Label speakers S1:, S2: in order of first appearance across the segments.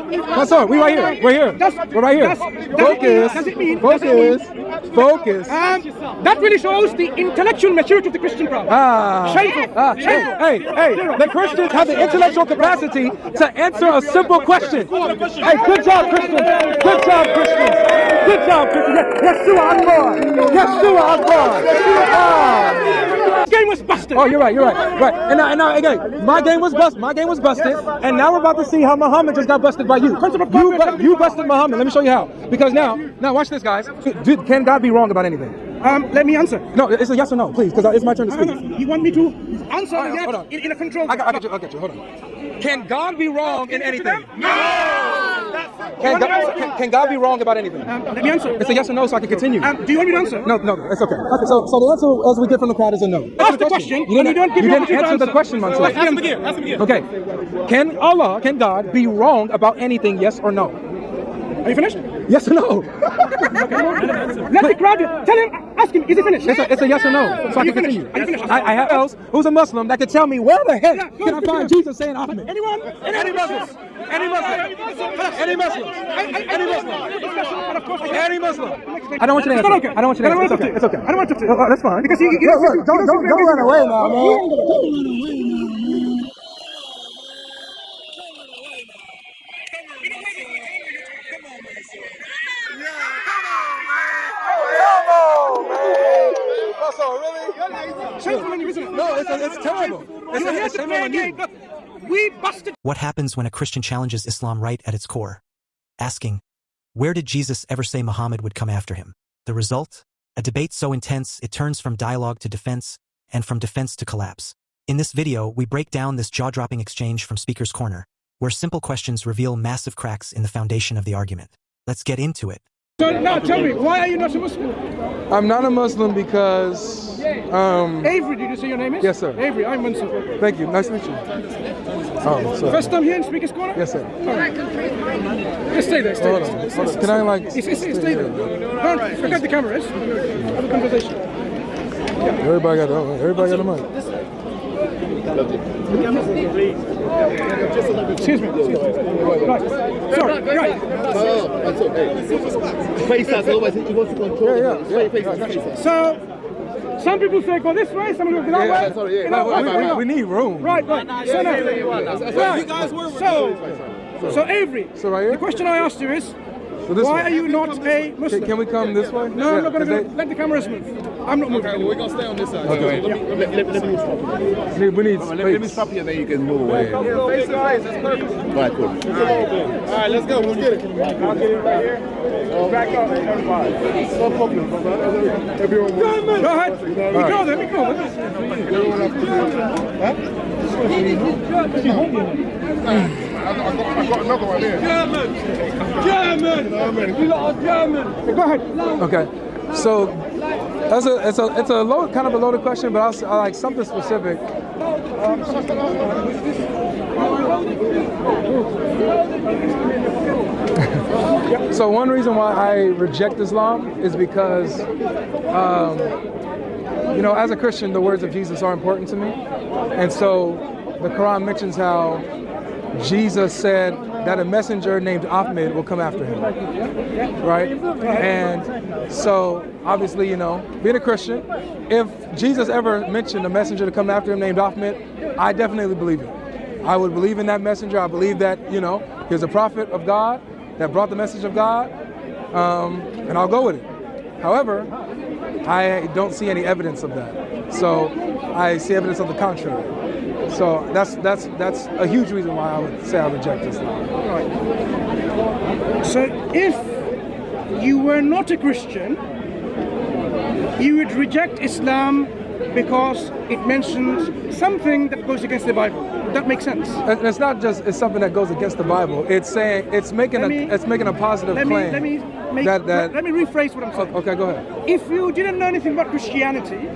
S1: Mansur, we right here. We're here. We're right here. Focus. Focus.
S2: That really shows the intellectual maturity of the Christian crowd.
S1: Hey, the Christians have the intellectual capacity to answer a simple question. Hey, good job, Christians. Good job, Christians. Good job, Christians. Yeshua Akbar. Yeshua Akbar.
S2: Game was busted.
S1: Oh, you're right. Right. And now again, my game was busted. And now we're about to see how Muhammad just got busted by you. You busted Muhammad. Let me show you how. Because now watch this, guys. Can God be wrong about anything?
S2: Let me answer.
S1: No, it's a yes or no, please, because it's my turn to speak.
S2: You want me to answer in a controlled?
S1: I got you. Hold on. Can God be wrong in anything?
S2: No.
S1: Can God be wrong about anything?
S2: Let me answer.
S1: It's a yes or no, so I can continue.
S2: Do you want me to answer?
S1: No, it's okay. So the answer, as we get from the crowd, is a no.
S2: Ask the question.
S1: You didn't answer the question, Mansur.
S2: Ask him again.
S1: Okay. Can God be wrong about anything? Yes or no?
S2: Are you finished?
S1: Yes or no?
S2: Let the crowd tell him. Ask him. Is he finished?
S1: It's a yes or no, so I can continue.
S2: Are you finished?
S1: I have else who's a Muslim that can tell me where the heck can I find Jesus saying Ahmed?
S2: Anyone?
S1: Any Muslim? Any Muslim? Any Muslim? Any Muslim? Any Muslim? I don't want you to answer.
S2: Okay.
S1: I don't want you to answer. It's okay.
S2: I don't want to.
S1: That's fine.
S2: Because
S1: don't run away now, man. No, it's terrible. It's shame on you.
S2: We busted.
S3: What happens when a Christian challenges Islam right at its core? Asking, where did Jesus ever say Muhammad would come after him? The result? A debate so intense it turns from dialogue to defense, and from defense to collapse. In this video, we break down this jaw-dropping exchange from Speaker's Corner, where simple questions reveal massive cracks in the foundation of the argument. Let's get into it.
S2: So now tell me, why are you not a Muslim?
S1: I'm not a Muslim because
S2: Avery, did you say your name is?
S1: Yes, sir.
S2: Avery, I'm Mansur.
S1: Thank you. Nice to meet you. Oh, sorry.
S2: First time here in Speaker's Corner?
S1: Yes, sir.
S2: Just stay there.
S1: Hold on. Can I
S2: Stay there. Don't forget the cameras. Have a conversation.
S1: Everybody got the mic.
S2: Excuse me. Right. Sorry. Right.
S4: That's okay. Face us, otherwise he wants to control.
S1: Yeah.
S2: So, some people say go this way, some people go that way.
S4: Sorry,
S1: We need room.
S2: Right. So now, so Avery,
S1: So right here?
S2: the question I asked you is,
S1: So this
S2: why
S1: way.
S2: are you not a Muslim?
S1: Can we come this way?
S2: No, I'm not going to let the cameras move. I'm not moving.
S4: We're going to stay on this side.
S1: Okay. We need space.
S4: Let me stop you, then you can move away. Face to face, that's perfect. Right, cool. All right, let's go. We'll get it. I'll get it right here. Back up, everybody. No problem. Everyone
S2: Go ahead. Ignore them.
S4: I've got another one here.
S2: German. You lot are German. Go ahead.
S1: Okay. So it's a load, kind of a loaded question, but I like something specific. So one reason why I reject Islam is because, as a Christian, the words of Jesus are important to me, and so the Quran mentions how Jesus said that a messenger named Ahmed will come after him, right? And so, obviously, being a Christian, if Jesus ever mentioned a messenger to come after him named Ahmed, I definitely believe it. I would believe in that messenger. I believe that, he's a prophet of God that brought the message of God, and I'll go with it. However, I don't see any evidence of that. So I see evidence of the contrary. So that's a huge reason why I would say I reject Islam.
S2: Right. So if you were not a Christian, you would reject Islam because it mentions something that goes against the Bible. Would that make sense?
S1: And it's not just something that goes against the Bible. It's saying it's making a positive claim.
S2: Let me rephrase what I'm saying.
S1: Okay, go ahead.
S2: If you didn't know anything about Christianity,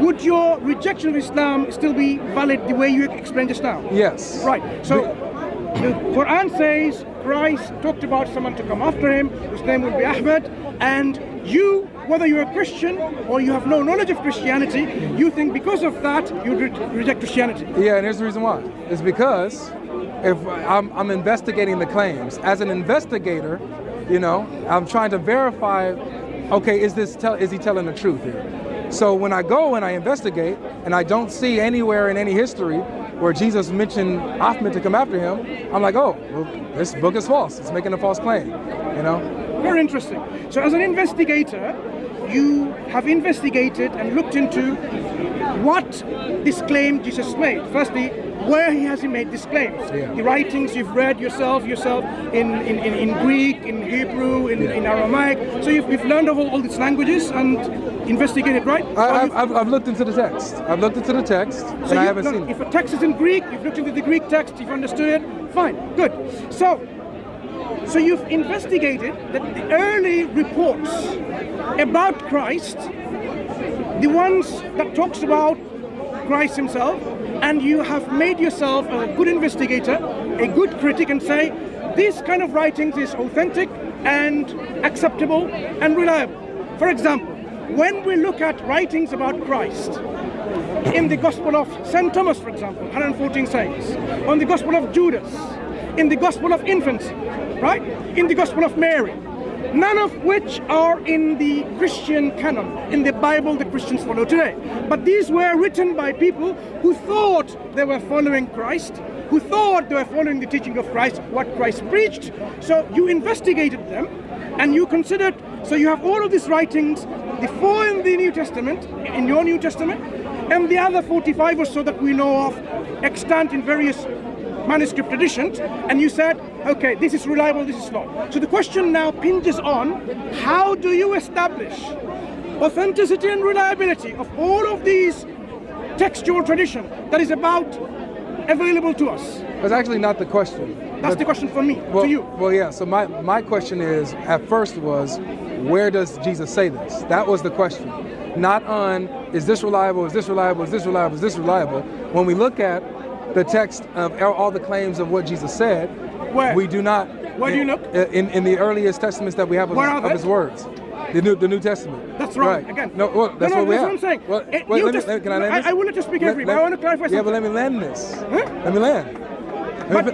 S2: would your rejection of Islam still be valid the way you explained just now?
S1: Yes.
S2: Right. So the Quran says Christ talked about someone to come after him, whose name would be Ahmed, and you, whether you're a Christian or you have no knowledge of Christianity, you think because of that you reject Christianity.
S1: Yeah, and here's the reason why. It's because if I'm investigating the claims. As an investigator, you know, I'm trying to verify, okay, is he telling the truth here? So when I go and I investigate and I don't see anywhere in any history where Jesus mentioned Ahmed to come after him, I'm like, oh, well, this book is false. It's making a false claim, you know?
S2: Very interesting. So as an investigator, you have investigated and looked into what this claim Jesus made. Firstly, where has he made these claims?
S1: Yeah.
S2: The writings you've read yourself in Greek, in Hebrew, in Aramaic. So you've learned of all these languages and investigated, right?
S1: I've looked into the text. I've looked into the text, and I haven't seen it.
S2: If a text is in Greek, you've looked into the Greek text, you've understood it, fine, good. So you've investigated that the early reports about Christ, the ones that talks about Christ himself, and you have made yourself a good investigator, a good critic, and say this kind of writings is authentic and acceptable and reliable. For example, when we look at writings about Christ in the Gospel of St. Thomas, for example, 114 sayings, on the Gospel of Judas, in the Gospel of Infancy, right? In the Gospel of Mary, none of which are in the Christian canon, in the Bible that Christians follow today. But these were written by people who thought they were following Christ, who thought they were following the teaching of Christ, what Christ preached. So you investigated them and you considered, so you have all of these writings, the 4 in the New Testament, in your New Testament, and the other 45 or so that we know of extant in various manuscript editions, and you said, okay, this is reliable, this is not. So the question now pinges on, how do you establish authenticity and reliability of all of these textual tradition that is about available to us?
S1: That's actually not the question.
S2: That's the question for me, to you.
S1: Well, yeah, so my question is, at first was, where does Jesus say this? That was the question. Not on, is this reliable, is this reliable, is this reliable, is this reliable? When we look at the text of all the claims of what Jesus said,
S2: where?
S1: We do not.
S2: Where do you look?
S1: In the earliest testaments that we have of his words. The New Testament.
S2: That's wrong.
S1: Right.
S2: Again.
S1: No, well, that's what we have.
S2: That's what I'm saying.
S1: Well, can I land this?
S2: I will let you speak every, but I want to clarify something.
S1: Yeah, but let me land this.
S2: Huh?
S1: Let me land.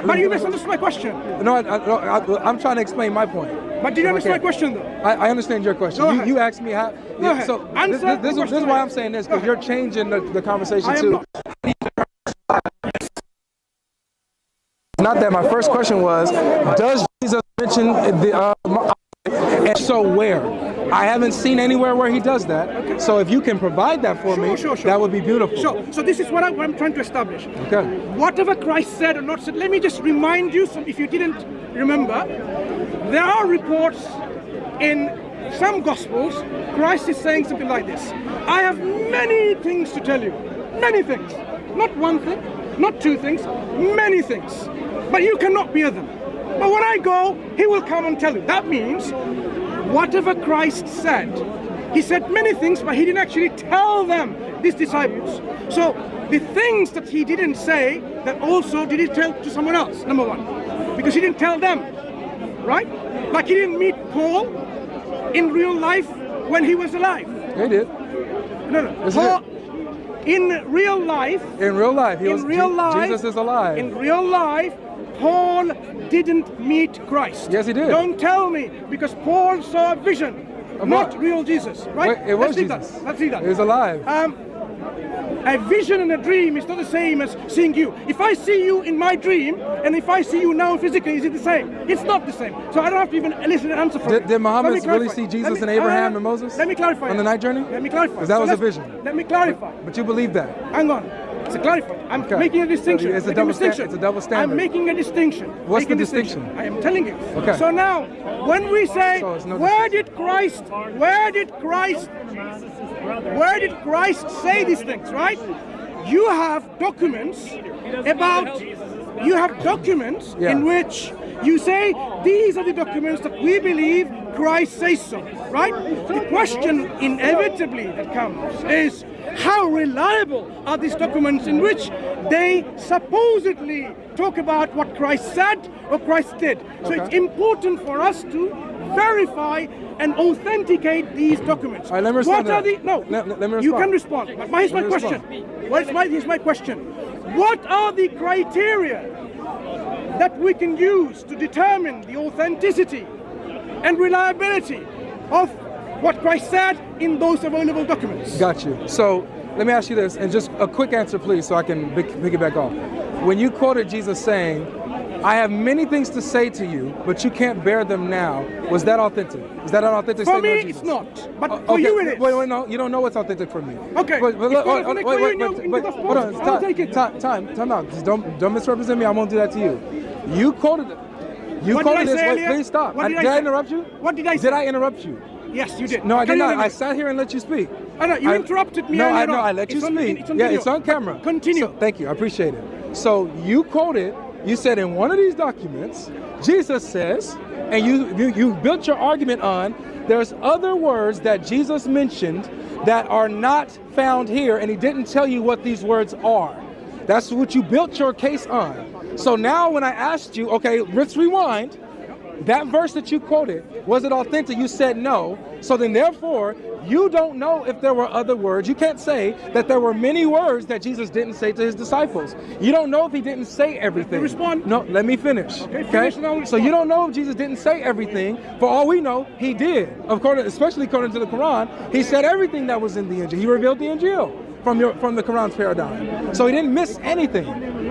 S2: But you misunderstood my question.
S1: No, I'm trying to explain my point.
S2: But did you understand my question, though?
S1: I understand your question. You asked me how.
S2: Go ahead.
S1: So this is why I'm saying this, because you're changing the conversation too. Not that my first question was, does Jesus mention the and so where? I haven't seen anywhere where he does that. Okay. So if you can provide that for me, that would be beautiful.
S2: Sure. So this is what I'm trying to establish.
S1: Okay.
S2: Whatever Christ said or not said, let me just remind you, if you didn't remember, there are reports in some Gospels, Christ is saying something like this: I have many things to tell you. Many things. Not one thing, not two things, many things. But you cannot bear them. But when I go, he will come and tell you. That means whatever Christ said, he said many things, but he didn't actually tell them, these disciples. So the things that he didn't say, that also did he tell to someone else, number one. Because he didn't tell them, right? Like he didn't meet Paul in real life when he was alive.
S1: He did.
S2: No. Paul, in real life.
S1: In real life. Jesus is alive.
S2: In real life, Paul didn't meet Christ.
S1: Yes, he did.
S2: Don't tell me, because Paul saw a vision, not real Jesus, right?
S1: Wait, it was Jesus.
S2: Let's see that.
S1: He was alive.
S2: A vision and a dream is not the same as seeing you. If I see you in my dream, and if I see you now physically, is it the same? It's not the same. So I don't have to even listen and answer for it.
S1: Did Muhammad really see Jesus and Abraham and Moses?
S2: Let me clarify.
S1: On the night journey?
S2: Let me clarify.
S1: Because that was a vision.
S2: Let me clarify.
S1: But you believe that?
S2: Hang on. To clarify, I'm making a distinction.
S1: It's a double standard.
S2: I'm making a distinction.
S1: What's the distinction?
S2: I am telling you.
S1: Okay.
S2: So now, when we say, where did Christ say these things, right? You have documents in which you say, these are the documents that we believe Christ says so, right? The question inevitably that comes is, how reliable are these documents in which they supposedly talk about what Christ said or Christ did? So it's important for us to verify and authenticate these documents.
S1: All right, let me respond.
S2: What are the, no,
S1: let me respond.
S2: You can respond. But here's my question. Here's my question. What are the criteria that we can use to determine the authenticity and reliability of what Christ said in those available documents.
S1: Got you. So let me ask you this, and just a quick answer, please, so I can pick it back off. When you quoted Jesus saying, I have many things to say to you, but you can't bear them now, was that authentic? Is that an authentic
S2: For
S1: statement
S2: me,
S1: of Jesus?
S2: it's not. But for you, it is.
S1: Wait, no, you don't know what's authentic for me.
S2: Okay.
S1: But,
S2: It's not authentic for you in the gospel.
S1: hold on.
S2: I'll take it.
S1: Time out. Just don't misrepresent me. I won't do that to you. You quoted it. You
S2: What
S1: quoted
S2: did I
S1: this.
S2: say
S1: Wait,
S2: earlier?
S1: please stop.
S2: What did I
S1: Did I
S2: say?
S1: interrupt you?
S2: What did I say?
S1: Did I interrupt you?
S2: Yes, you did.
S1: No, I did
S2: Carry
S1: not.
S2: on.
S1: I sat here and let you speak.
S2: I know, you interrupted me
S1: No,
S2: earlier
S1: I know.
S2: on.
S1: I let you
S2: It's on-
S1: speak.
S2: it's on
S1: Yeah,
S2: video.
S1: it's on camera.
S2: Continue.
S1: So, thank you. I appreciate it. So you quoted. You said in one of these documents, Jesus says, and you built your argument on, there's other words that Jesus mentioned that are not found here, and he didn't tell you what these words are. That's what you built your case on. So now when I asked you, okay, let's rewind. That verse that you quoted, was it authentic? You said no. So then therefore, you don't know if there were other words. You can't say that there were many words that Jesus didn't say to his disciples. You don't know if he didn't say everything.
S2: Respond.
S1: No, let me finish.
S2: Okay, finish and I'll
S1: So
S2: respond.
S1: you don't know if Jesus didn't say everything. For all we know, he did. Especially according to the Quran, he said everything that was in the Injil. He revealed the Injil from the Quran's paradigm. So he didn't miss anything.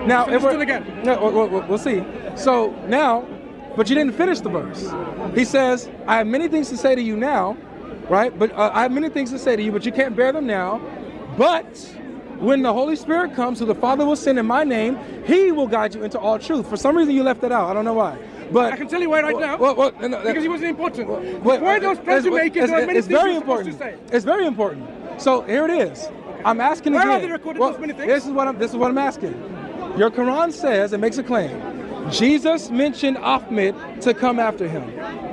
S1: Now, if
S2: Finish it again.
S1: No, we'll see. So now, but you didn't finish the verse. He says, I have many things to say to you now, right? But I have many things to say to you, but you can't bear them now. But when the Holy Spirit comes, who the Father will send in my name, he will guide you into all truth. For some reason, you left that out. I don't know why. But
S2: I can tell you why right now. Because it wasn't important. The point I was trying to make is there are many
S1: it's
S2: things
S1: very
S2: you're supposed
S1: important.
S2: to say.
S1: It's very important. So here it is. I'm asking
S2: Where
S1: again.
S2: are they recorded those many things?
S1: This is what I'm asking. Your Quran says, it makes a claim, Jesus mentioned Ahmed to come after him.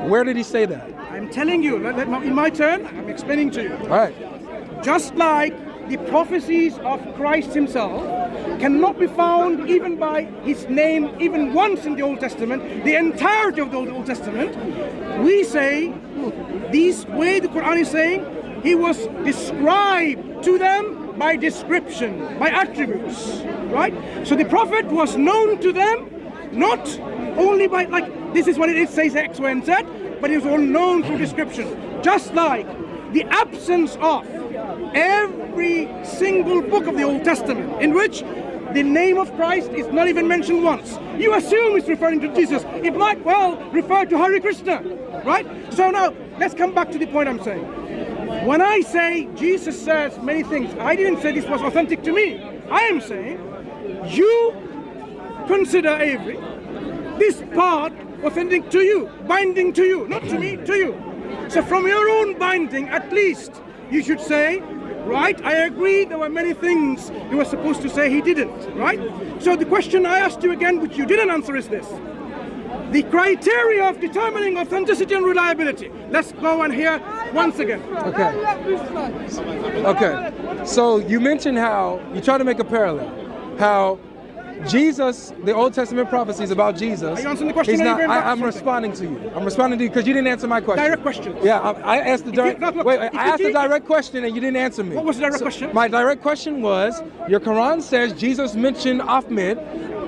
S1: Where did he say that?
S2: I'm telling you, in my turn, I'm explaining to you.
S1: All right.
S2: Just like the prophecies of Christ himself cannot be found even by his name even once in the Old Testament, the entirety of the Old Testament, we say, this way the Quran is saying, he was described to them by description, by attributes, right? So the prophet was known to them not only by, like, this is what it says X, Y, and Z, but it was all known through description. Just like the absence of every single book of the Old Testament in which the name of Christ is not even mentioned once. You assume it's referring to Jesus. It might well refer to Hare Krishna, right? So now, let's come back to the point I'm saying. When I say Jesus says many things, I didn't say this was authentic to me. I am saying, you consider, Avery, this part authentic to you, binding to you, not to me, to you. So from your own binding, at least, you should say, right, I agree there were many things he was supposed to say he didn't, right? So the question I asked you again, which you didn't answer, is this. The criteria of determining authenticity and reliability. Let's go and hear once again.
S1: Okay. So you mentioned how, you try to make a parallel, how Jesus, the Old Testament prophecies about Jesus.
S2: Are you answering the question?
S1: He's
S2: or are you
S1: not,
S2: going back to
S1: I'm
S2: something?
S1: responding to you. I'm responding to you because you didn't answer my question.
S2: Direct question.
S1: Yeah, I asked the direct.
S2: look,
S1: Wait,
S2: if
S1: I
S2: you
S1: asked the
S2: keep-
S1: direct question and you didn't answer me.
S2: What was the direct question?
S1: My direct question was: your Quran says Jesus mentioned Ahmed.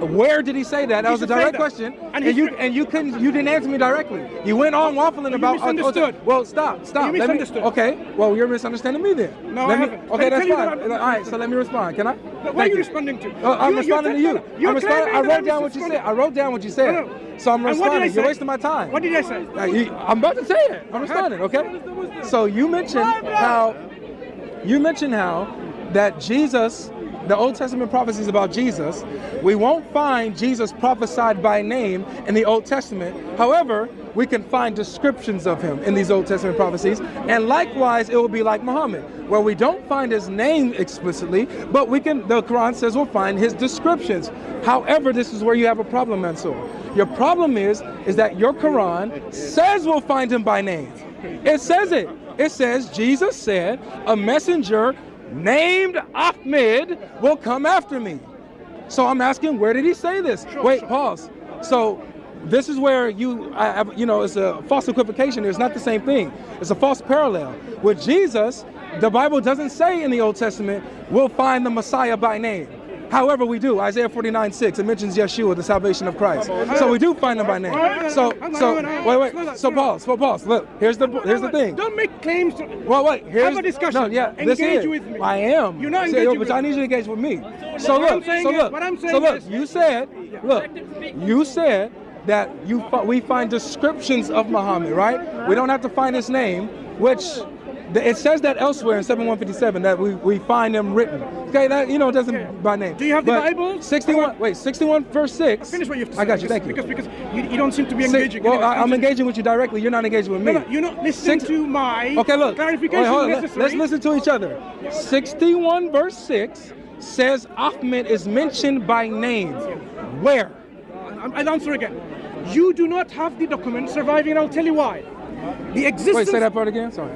S1: Where did he say that? That was a
S2: should say
S1: direct
S2: that.
S1: question,
S2: And
S1: and
S2: he
S1: you didn't answer me directly. You went on waffling about.
S2: misunderstood.
S1: Well, stop.
S2: You
S1: Let me,
S2: misunderstood.
S1: okay. Well, you're misunderstanding me then.
S2: No,
S1: Let
S2: I
S1: me,
S2: haven't.
S1: Okay,
S2: Let
S1: that's
S2: me tell
S1: fine.
S2: you that
S1: All right, so let me respond. Can I?
S2: What are
S1: Thank
S2: you responding to?
S1: I'm responding to you.
S2: You're
S1: I
S2: claiming that
S1: wrote
S2: I'm
S1: down what you said.
S2: responding.
S1: I wrote down what you said.
S2: No.
S1: So I'm
S2: And what did I
S1: responding.
S2: say?
S1: You're wasting my time.
S2: What did I say?
S1: I'm about to say it. I'm responding, okay? So you mentioned how that Jesus, the Old Testament prophecies about Jesus, we won't find Jesus prophesied by name in the Old Testament. However, we can find descriptions of him in these Old Testament prophecies. And likewise, it will be like Muhammad, where we don't find his name explicitly, but the Quran says we'll find his descriptions. However, this is where you have a problem, Mansur. Your problem is that your Quran says we'll find him by name. It says it. It says, Jesus said, a messenger named Ahmed will come after me. So I'm asking, where did he say this? Wait, pause. So this is where it's a false equivocation. It's not the same thing. It's a false parallel. With Jesus, the Bible doesn't say in the Old Testament, we'll find the Messiah by name. However, we do. Isaiah 49:6, it mentions Yeshua, the salvation of Christ. So we do find him by name. Wait. So pause. Look, here's the thing.
S2: Don't make claims.
S1: Wait.
S2: Have a discussion.
S1: No, yeah,
S2: engage with me.
S1: I am.
S2: You're not engaging with
S1: but I need you to engage with me. So look. You said that we find descriptions of Muhammad, right? We don't have to find his name, which it says that elsewhere in 7157 that we find him written. Okay, that doesn't by name.
S2: Do you have the Bible?
S1: 61 verse 6.
S2: Finish what you have to say.
S1: I got you. Thank you.
S2: Because you don't seem to be engaging.
S1: Well, I'm engaging with you directly. You're not engaging with me.
S2: No, you're not listening to my clarification.
S1: Let's listen to each other. 61 verse 6 says Ahmed is mentioned by name. Where?
S2: I'll answer again. You do not have the document surviving, and I'll tell you why. The existence.
S1: Wait, say that part again. Sorry.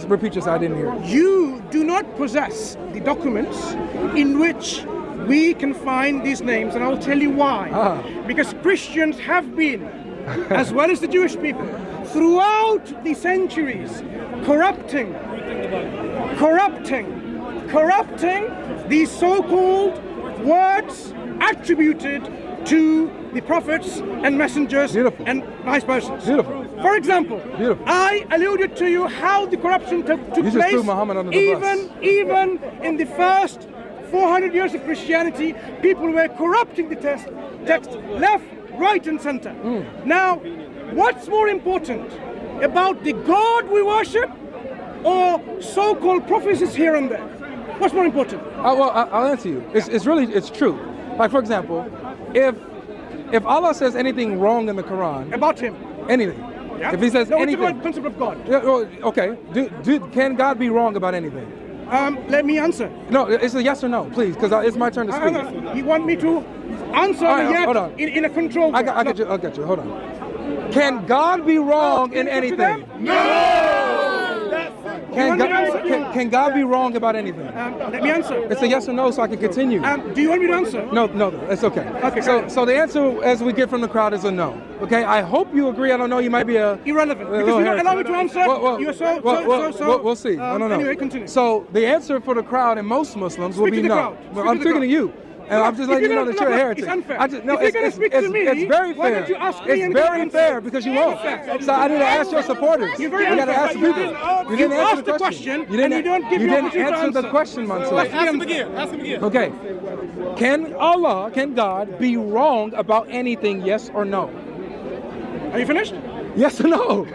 S1: Repeat yourself. I didn't hear.
S2: You do not possess the documents in which we can find these names, and I'll tell you why. Because Christians have been, as well as the Jewish people, throughout the centuries, corrupting these so-called words attributed to the prophets and messengers and vice versa.
S1: Beautiful.
S2: For example, I alluded to you how the corruption took
S1: just
S2: place
S1: threw Muhammad under the bus.
S2: Even in the first 400 years of Christianity, people were corrupting the text left, right and center. Now, what's more important about the God we worship or so-called prophecies here and there? What's more important?
S1: I'll answer you. It's true. Like, for example, if Allah says anything wrong in the Quran
S2: about him,
S1: anything, if he says anything,
S2: it's about principle of God.
S1: Okay. Can God be wrong about anything?
S2: Let me answer.
S1: No, it's a yes or no, please, because it's my turn to speak.
S2: You want me to answer
S1: hold on.
S2: in a controlled way?
S1: I got you. Hold on. Can God be wrong in anything?
S2: No!
S1: Can God be wrong about anything?
S2: Let me answer.
S1: It's a yes or no, so I can continue.
S2: Do you want me to answer?
S1: No, it's okay.
S2: Okay.
S1: So the answer, as we get from the crowd, is a no. Okay. I hope you agree. I don't know. You might be
S2: irrelevant because you don't allow me to answer. You are so.
S1: We'll see. No.
S2: Anyway, continue.
S1: So the answer for the crowd and most Muslims will be no. I'm speaking to you. And I'm just letting you know that you're a heretic.
S2: It's unfair.
S1: It's very fair.
S2: Don't you ask me
S1: it's very fair because you won't. So I need to ask your supporters. You got to ask people. You didn't answer the question. You didn't answer the question, Mansur.
S4: Ask him again.
S1: Okay. Can God be wrong about anything? Yes or no?
S2: Are you finished?
S1: Yes or no?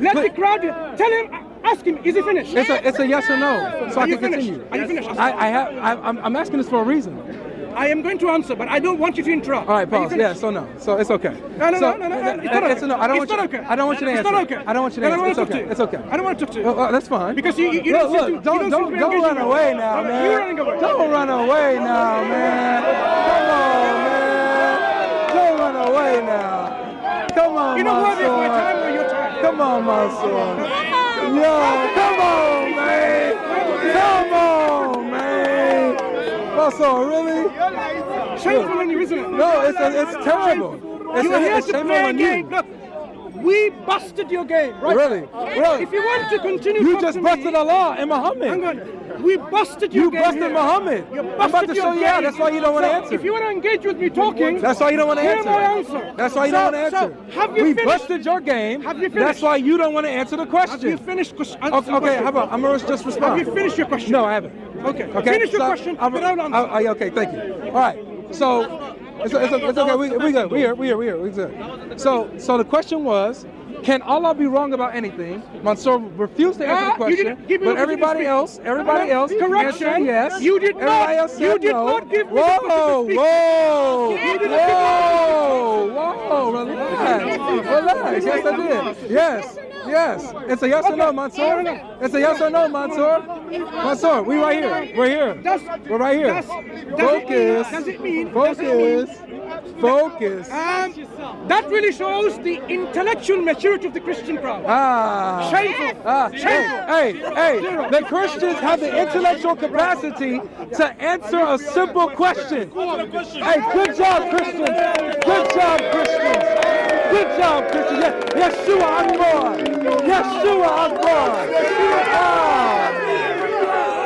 S2: Let the crowd tell him. Ask him, is he finished?
S1: It's a yes or no, so I can continue.
S2: Are you finished?
S1: I'm asking this for a reason.
S2: I am going to answer, but I don't want you to interrupt.
S1: All right, pause. Yeah, so no. So it's okay.
S2: No. It's not
S1: It's a no. I don't want you to answer.
S2: It's not okay.
S1: I don't want you to answer. It's okay.
S2: I don't want to talk to you.
S1: Well, that's fine.
S2: Because you
S1: don't run away now, man.
S2: You're running away.
S1: Don't run away now, man. Come on, man. Don't run away now. Come on,
S2: you know what? It's my time or your time.
S1: Come on, Mansur. Yo, come on, man. Mansur, really?
S2: Shameful on you, isn't it?
S1: No, it's terrible.
S2: You are here to play a game.
S1: You.
S2: Look, we busted your game, right?
S1: Really?
S2: If you want to continue,
S1: you just busted Allah and Muhammad.
S2: Hang on. We busted your game.
S1: You busted Muhammad. I'm about to show you out. That's why you don't want to answer.
S2: If you want to engage with me talking,
S1: that's why you don't want to answer.
S2: Hear my answer.
S1: That's why you don't want to answer.
S2: We
S1: busted your game.
S2: Have you finished?
S1: That's why you don't want to answer the question.
S2: Have you finished?
S1: Okay, how about I'm gonna just respond.
S2: Have you finished your question?
S1: No, I haven't.
S2: Okay. Finish your question without answer.
S1: Okay, thank you. All right. So it's okay. We good. We here. We good. So the question was, can Allah be wrong about anything? Mansur refused to answer the question, but everybody else
S2: correction.
S1: Yes.
S2: You did not.
S1: Everybody else said
S2: you did
S1: no.
S2: not give me
S1: Whoa. Relax. Yes, I did. Yes. It's a yes or no, Mansur. It's a yes or no, Mansur. Mansur, we right here. We're here. We're right here. Focus.
S2: Does it mean?
S1: Focus.
S2: That really shows the intellectual maturity of the Christian crowd. Shameful.
S1: Hey. The Christians have the intellectual capacity to answer a simple question. Hey, good job, Christians. Good job, Christians. Yeshua Akbar.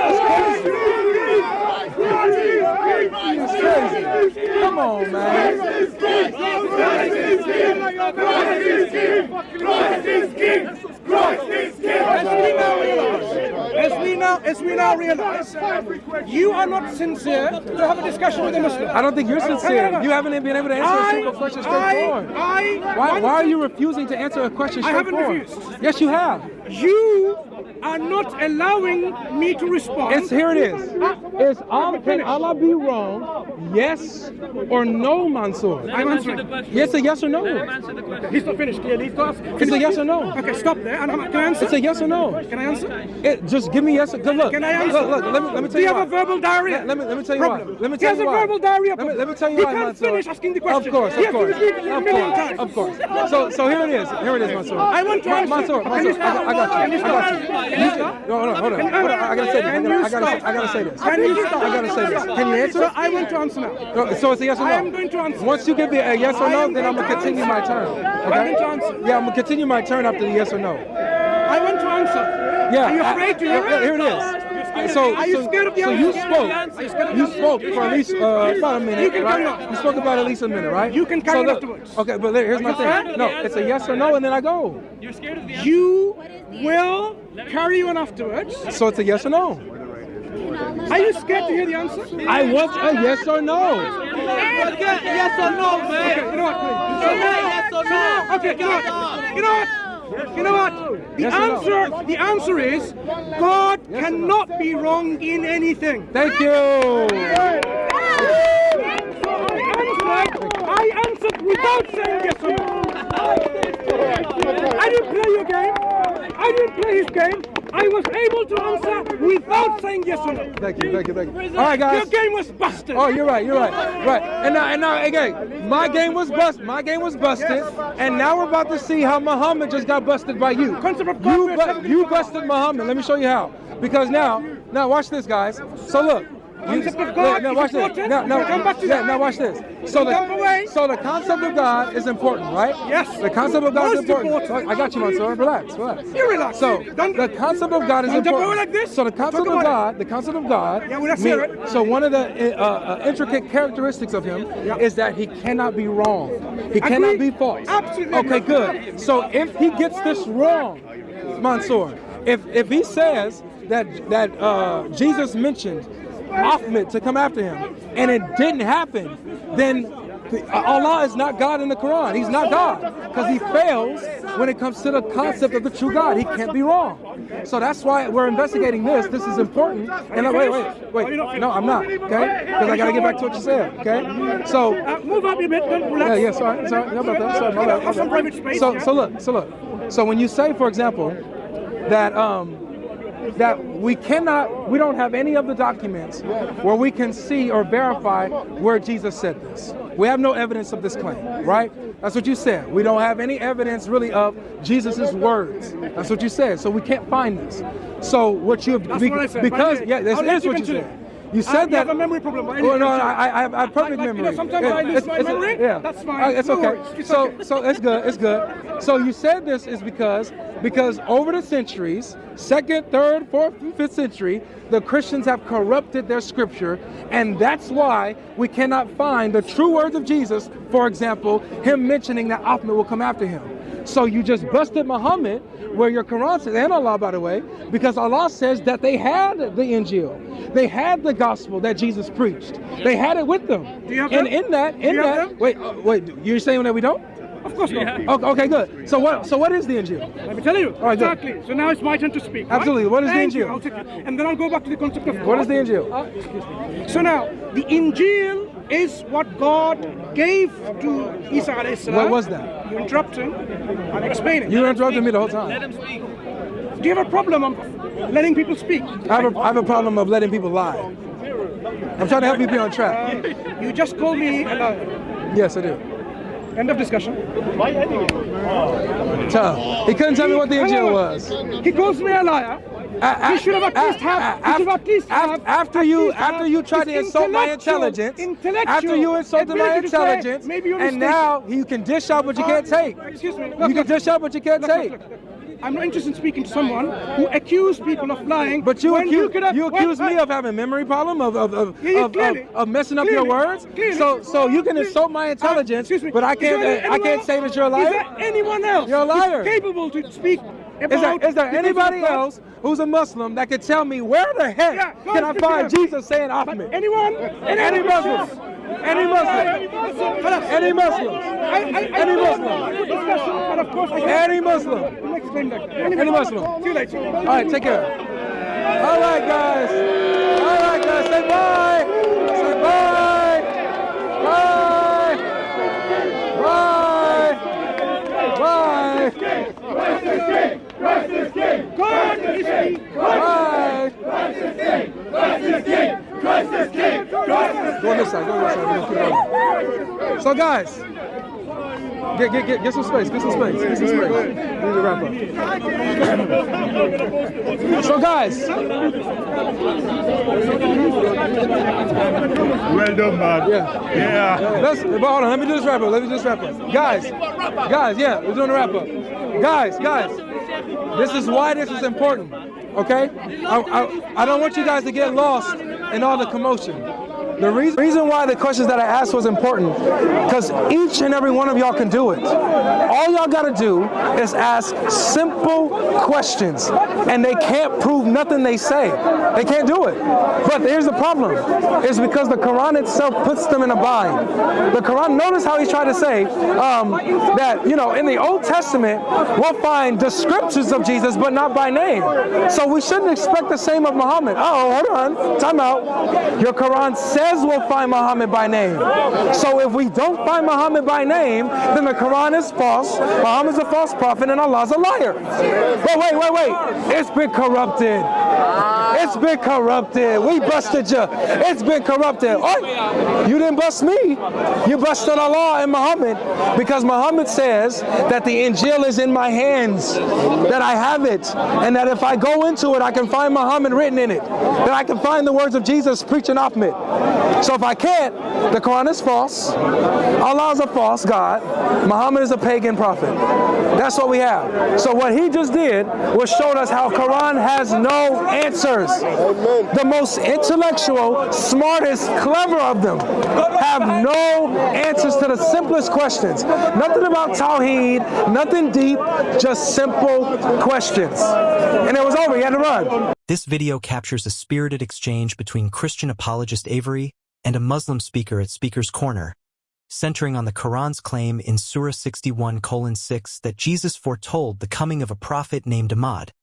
S1: That's crazy. crazy. Come on, man.
S2: As we now realize, you are not sincere to have a discussion with a Muslim.
S1: I don't think you're sincere. You haven't been able to answer a simple question straightforward. Why are you refusing to answer a question straightforward?
S2: I haven't refused.
S1: Yes, you have.
S2: You are not allowing me to respond.
S1: Here it is. Can Allah be wrong? Yes or no, Mansur?
S2: I'm answering.
S1: Yes, a yes or no.
S2: He's not finished.
S1: It's a yes or no.
S2: Okay, stop there. Can I answer?
S1: It's a yes or no.
S2: Can I answer?
S1: Just give me yes. Good look.
S2: Can I answer?
S1: Look. Let me tell
S2: Do
S1: you.
S2: You have a verbal diarrhea.
S1: Let me tell you why. Let me
S2: He
S1: tell
S2: has
S1: you
S2: a
S1: why.
S2: verbal diarrhea.
S1: Let me tell you
S2: he
S1: why,
S2: can't
S1: Mansur.
S2: finish asking the question.
S1: Of course.
S2: He has to repeat it a million times.
S1: Of course. So here it is. Mansur.
S2: I want to answer.
S1: Mansur, I got you. No, hold on. I gotta say this. I gotta say this.
S2: Can you stop?
S1: I gotta say this. Can you answer?
S2: So I want to answer now.
S1: No, so it's a yes or no?
S2: I am going to answer.
S1: Once you give me a yes or no, then I'm gonna continue my turn. Okay?
S2: I'm going to answer.
S1: Yeah, I'm gonna continue my turn after the yes or no.
S2: I want to answer.
S1: Yeah.
S2: Are you afraid to hear it?
S1: Here it is. So,
S2: Are you scared of the
S1: so
S2: answer?
S1: you spoke for at least about a minute,
S2: You can carry
S1: right?
S2: on.
S1: You spoke about at least a minute, right?
S2: You can carry on
S1: look,
S2: afterwards.
S1: Okay, but here's my thing. No, it's a yes or no, and then I go.
S5: You're scared of the answer?
S2: You will carry on afterwards.
S1: So it's a yes or no.
S2: Are you scared to hear the answer?
S1: I want a yes or no.
S5: Yes or no, man?
S2: Okay, you know what?
S5: Yes or no?
S2: Okay, you know what? The answer is God cannot be wrong in anything.
S1: Thank you.
S2: I answered without saying yes or no. I didn't play your game. I didn't play his game. I was able to answer without saying yes or no.
S1: Thank you. All right, guys.
S2: Your game was busted.
S1: Oh, you're right. Right. And now, again, my game was busted. And now we're about to see how Muhammad just got busted by you. You busted Muhammad. Let me show you how. Because now watch this, guys. So look.
S2: Concept of God
S1: now watch this. Now watch this. So the concept of God is important, right?
S2: Yes.
S1: The concept of God is
S2: Most
S1: important. I got you, Mansur. Relax.
S2: You relax.
S1: So the concept of God is
S2: don't
S1: important.
S2: go like this.
S1: So the concept of God.
S2: Yeah, well, let's hear it.
S1: So one of the intricate characteristics of him is that he cannot be wrong. He cannot be false.
S2: Absolutely.
S1: Okay, good. So if he gets this wrong, Mansur, if he says that Jesus mentioned Ahmed to come after him, and it didn't happen, then Allah is not God in the Quran. He's not God, because he fails when it comes to the concept of the true God. He can't be wrong. So that's why we're investigating this. This is important. And wait. No, I'm not. Okay, because I gotta get back to what you said. Okay. So
S2: move up a bit. Don't relax.
S1: yeah. Sorry. No about that. Sorry.
S2: Have some private space.
S1: So look. So when you say, for example, that we don't have any of the documents where we can see or verify where Jesus said this. We have no evidence of this claim, right? That's what you said. We don't have any evidence really of Jesus's words. That's what you said. So we can't find this. So what you
S2: That's what I said.
S1: That's what you said. You said that.
S2: You have a memory problem.
S1: I have perfect memory.
S2: Sometimes I lose my memory.
S1: Yeah.
S2: That's fine.
S1: It's okay. So it's good. So you said this is because over the centuries, 2nd, 3rd, 4th, 5th century, the Christians have corrupted their scripture, and that's why we cannot find the true words of Jesus. For example, him mentioning that Ahmed will come after him. So you just busted Muhammad, where your Quran says, and Allah, by the way, because Allah says that they had the Injil, they had the gospel that Jesus preached, they had it with them.
S2: Do you have
S1: and
S2: them?
S1: in that, wait, you're saying that we don't?
S2: Of course not.
S1: Okay, good. So what is the Injil?
S2: Let me tell you.
S1: All right,
S2: exactly.
S1: good.
S2: So now it's my turn to speak.
S1: Absolutely.
S2: Right?
S1: What is
S2: Thank
S1: the Injil?
S2: You. I'll take it. And then I'll go back to the concept of God.
S1: What is the Injil?
S2: Excuse me. So now, the Injil is what God gave to Isa alayhi salam.
S1: What was that?
S2: You're interrupting. I'm explaining.
S1: You interrupted me the whole
S5: Let
S1: time.
S5: him speak.
S2: Do you have a problem of letting people speak?
S1: I have a problem of letting people lie. I'm trying to help you be on track.
S2: You just called me a liar.
S1: Yes, I do.
S2: End of discussion.
S1: He couldn't tell me what the Injil was.
S2: He calls me a liar. He should have at least have.
S1: After you tried to insult my intelligence, after you insulted my intelligence, and now you can dish out what you can't take.
S2: Excuse me.
S1: You can dish out what you can't take.
S2: I'm not interested in speaking to someone who accused people of lying.
S1: But you
S2: when could have,
S1: accuse me of having memory problem,
S2: clearly,
S1: of messing up your words.
S2: Clearly,
S1: So you can insult my intelligence,
S2: excuse me,
S1: but I can't say that you're a liar.
S2: Is there anyone else
S1: You're a liar.
S2: who's capable to speak about?
S1: Is there anybody else who's a Muslim that can tell me where the heck can I find Jesus saying Ahmed?
S2: Anyone?
S1: Any Muslims? Any Muslim? Any Muslim? Any Muslim? Any Muslim? Any Muslim?
S2: See you later.
S1: All right, take care. All right, guys. All right, guys. Say bye. Say bye. Bye. Bye. Bye.
S2: God is king.
S1: Bye. Go on this side. Go on this side. We're gonna keep going. So, guys, get some space. Get some space. Get some space. We need to wrap up. So, guys.
S4: Well done, man.
S1: Yeah. But hold on. Let me do this wrap up. Guys. Yeah, we're doing the wrap up. Guys. This is why this is important. Okay? I don't want you guys to get lost in all the commotion. The reason why the questions that I asked was important, because each and every one of y'all can do it. All y'all gotta do is ask simple questions, and they can't prove nothing they say. They can't do it. But here's the problem. It's because the Quran itself puts them in a bind. The Quran, notice how he's trying to say that, in the Old Testament, we'll find descriptions of Jesus, but not by name. So we shouldn't expect the same of Muhammad. Hold on, time out. Your Quran says we'll find Muhammad by name. So if we don't find Muhammad by name, then the Quran is false, Muhammad's a false prophet, and Allah's a liar. But wait. It's been corrupted. It's been corrupted. We busted you. It's been corrupted. Oh, you didn't bust me. You busted Allah and Muhammad, because Muhammad says that the Injil is in my hands, that I have it, and that if I go into it, I can find Muhammad written in it, that I can find the words of Jesus preaching Ahmed. So if I can't, the Quran is false, Allah is a false God, Muhammad is a pagan prophet. That's what we have. So what he just did was showed us how Quran has no answers. Amen. The most intellectual, smartest, clever of them have no answers to the simplest questions. Nothing about Tawheed, nothing deep, just simple questions. And it was over, he had to run.
S3: This video captures a spirited exchange between Christian apologist Avery and a Muslim speaker at Speaker's Corner, centering on the Quran's claim in Surah 61:6 that Jesus foretold the coming of a prophet named Ahmad,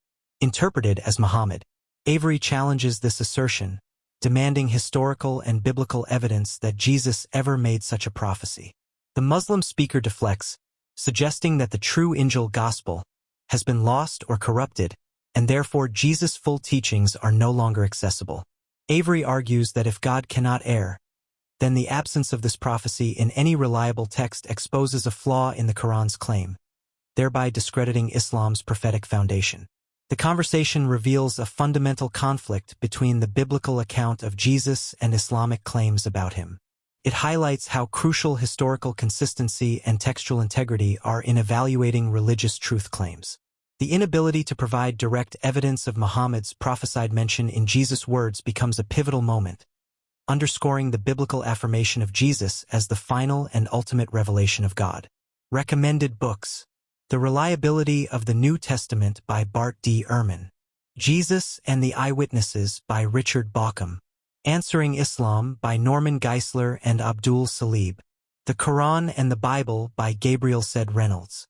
S3: interpreted as Muhammad. Avery challenges this assertion, demanding historical and biblical evidence that Jesus ever made such a prophecy. The Muslim speaker deflects, suggesting that the true Injil gospel has been lost or corrupted, and therefore Jesus' full teachings are no longer accessible. Avery argues that if God cannot err, then the absence of this prophecy in any reliable text exposes a flaw in the Quran's claim, thereby discrediting Islam's prophetic foundation. The conversation reveals a fundamental conflict between the biblical account of Jesus and Islamic claims about him. It highlights how crucial historical consistency and textual integrity are in evaluating religious truth claims. The inability to provide direct evidence of Muhammad's prophesied mention in Jesus' words becomes a pivotal moment, underscoring the biblical affirmation of Jesus as the final and ultimate revelation of God. Recommended books: The Reliability of the New Testament by Bart D. Ehrman, Jesus and the Eyewitnesses by Richard Bauckham, Answering Islam by Norman Geisler and Abdul Salib, The Quran and the Bible by Gabriel Said Reynolds.